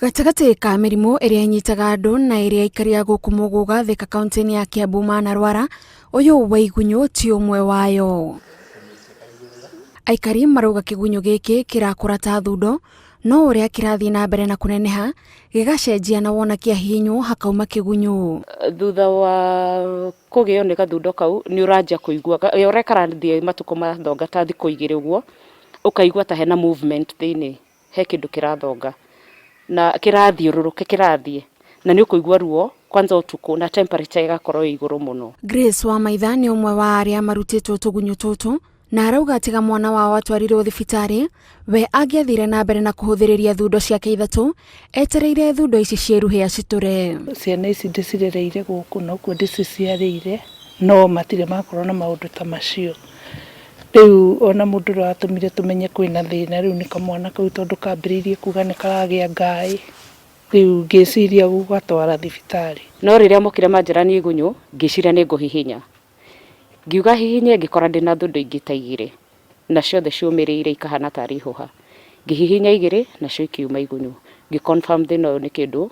Gatagati ka mirimu iria inyitaga andu na iria ikaria guku Muguuga thika kaunti ya Kiambu na Rwara, uyu wa igunyu ti umwe wayo. Aikari marauga kigunyu giki kirakura ta thundo, no uria kirathii na mbere na kuneneha gigacenjia na wona kiahinywo hakauma kigunyu. Thutha wa kugio ni gathundo kau ni urajia kuigua urekarathie matuko mathonga ta thiku igiri uguo, ukaigua ta hena movement thiini, he kindu kirathonga na kirathiururuke kirathie na ni ukuigua ruo kwanza utuku na temperature igakorwo iguru muno. Grace wa Maitha ni umwe wa aria marutitwo tugunyu tutu na arauga atiga mwana wao atwarirwo thibitari, we angiathire na mbere na kuhuthiriria thundo ciake ithatu etereire thundo ici cieruhia citure. Ciana ici ndicirereire guku na kuo ndiciciarire no matire makorwo na maundu ta macio. Riu ona mundu ratumire tumenye kwina thina, riu ni kamwana kau tondu kambiririe kuga ni karagia ngai, riu ngiciria gugatwara thibitari. No riria mukire manjira ni igunyu ngiciria ni nguhihinya, ngiuga hihinye ngikora ndina thundo ingi ta igiri na ciothe ciumiriire ikahana tari ihuha, ngihihinya igiri na cio ikiuma igunyu, ngiconfirm thina uyu ni kindu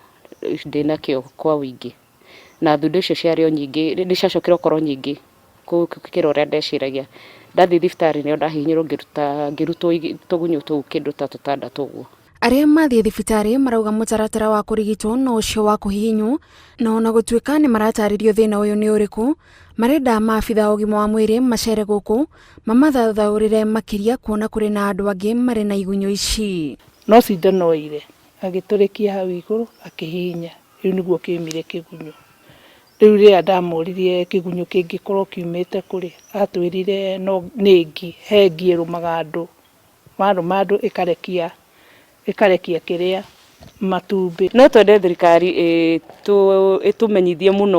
ndina kio kwa wingi na thundo icio ciario nyingi ndicacokera korwo nyingi kukira uria ndeciragia. Ndathi thibitari ni ndahinyirwo ngirutwo tugunyu tuu kindu ta tutandatu uguo. Aria mathie thibitari marauga mutaratara wa kurigitwo no ucio wa kuhihinywo, na ona gutuika ni marataririo thina uyu ni uriku, marenda maabitha ugima wa mwiri macere guku mamathathaurire makiria kuona kuri na andu angi mari na igunyu ici. No cindano ire agiturikia hau iguru akihihinya, riu niguo kiumire kigunyu. Riu ria ndamuririe kigunyu kingikorwo kiumite kuri, atwirire no ningi hengi irumaga andu mandu ikarekia kiria matumbi. No twende thirikari itumenyithie muno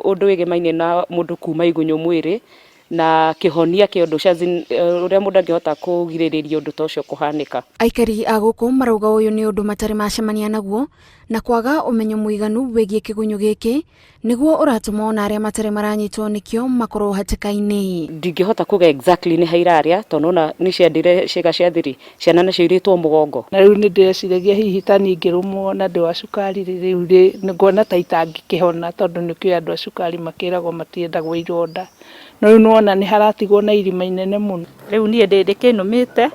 undu wigemaine na mundu kuma igunyu mwiri na kihonia kia undu uria mundu angihota kugiririria undu ta ucio kuhanika. Aikari a guku marauga uyu ni undu matari macemania naguo na kwaga umenyo muiganu wigie kigunyu giki niguo uratuma ona aria matari maranyitwo nikio makorwo hatikaini. Ndingihota kuga exactly ni hairaria tondu na ni ciandire ciega cia thiri ciana na ciiritwo mugongo. Na riu ni ndeciragia hihi ta ningirumwo na ndu wa cukari, riu ngona ta itangikihona tondu nikio andu a cukari makiragwo matiendagwo ironda. No riu nuona ni haratigwo na irima inene muno. Riu nie ndikinumite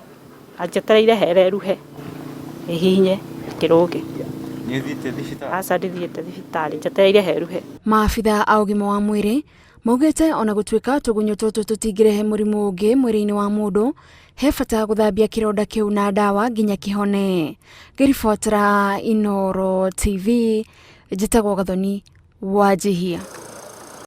anjetereire hereruhe ihinye kirugi. Ni thiite thibitari? Aca ndithiite thibitari njetereire heruhe. Maabitha a ugima wa mwiri maugite ona gutuika tugunyu tutu tutingirehe murimu ungi mwiri-ini wa mundu, he bata guthambia kironda kiu na dawa nginya kihone. Ngiribotera Inooro TV, njitagwo Gathoni Wanjihia.